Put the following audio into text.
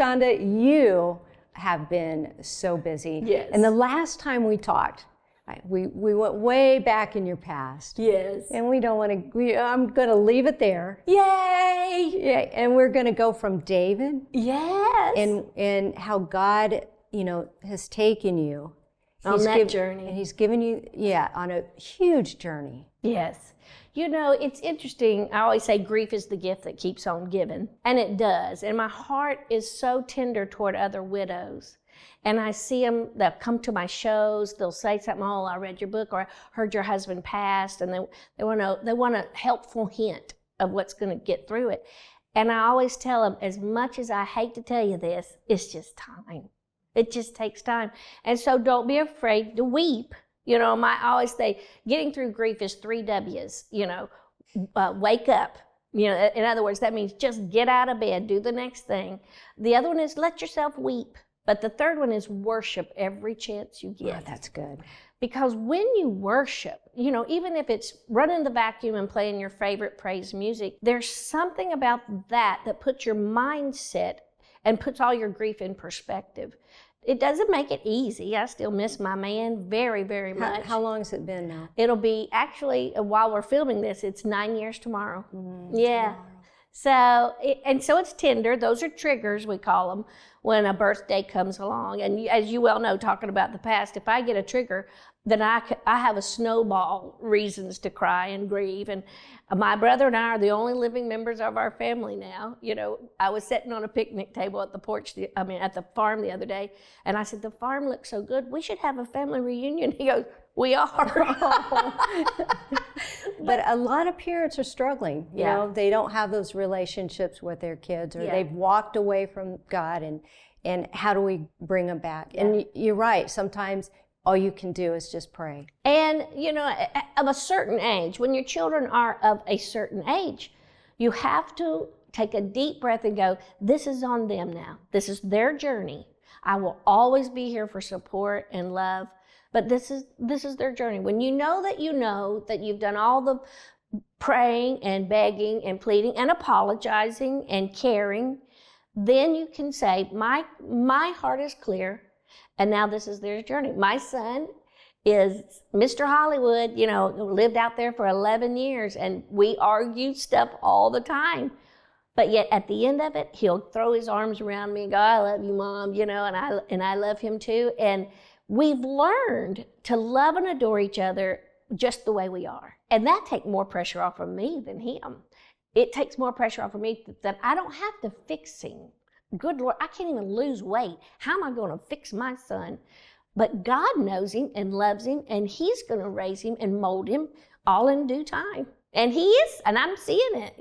Chonda, you have been so busy. Yes. And the last time we talked, we went way back in your past. Yes. And we don't want to, I'm going to leave it there. Yay! Yeah, and we're going to go from David. Yes. And how God, has taken you. On that journey. And he's given you, on a huge journey. Yes. It's interesting. I always say grief is the gift that keeps on giving. And it does. And my heart is so tender toward other widows. And I see them, they'll come to my shows, they'll say something, oh, I read your book, or I heard your husband passed, and they want a helpful hint of what's going to get through it. And I always tell them, as much as I hate to tell you this, it's just time. It just takes time. And so don't be afraid to weep. I always say, getting through grief is 3 W's, wake up. In other words, that means just get out of bed, do the next thing. The other one is let yourself weep. But the third one is worship every chance you get. Oh, that's good. Because when you worship, even if it's running the vacuum and playing your favorite praise music, there's something about that puts your mindset and puts all your grief in perspective. It doesn't make it easy. I still miss my man very, very much. How long has it been now? It'll be, actually, while we're filming this, it's 9 years tomorrow. Yeah. So it's tender. Those are triggers, we call them, when a birthday comes along. And as you well know, talking about the past, if I get a trigger, then I have a snowball reasons to cry and grieve. And my brother and I are the only living members of our family now. I was sitting on a picnic table at the at the farm the other day, and I said, the farm looks so good, we should have a family reunion. He goes, we are. But a lot of parents are struggling. You know, they don't have those relationships with their kids, or they've walked away from God, and how do we bring them back? And you're right, sometimes all you can do is just pray. And, of a certain age, when your children are of a certain age, you have to take a deep breath and go, this is on them now. This is their journey. I will always be here for support and love, but this is their journey. When you know that you've done all the praying and begging and pleading and apologizing and caring, then you can say, my heart is clear. And now this is their journey. My son is Mr. Hollywood, lived out there for 11 years, and we argued stuff all the time. But yet at the end of it, he'll throw his arms around me and go, I love you, Mom, and I love him too. And we've learned to love and adore each other just the way we are. And that takes more pressure off of me than him. It takes more pressure off of me that I don't have to fix him. Good Lord, I can't even lose weight. How am I going to fix my son? But God knows him and loves him, and he's going to raise him and mold him all in due time. And he is, and I'm seeing it,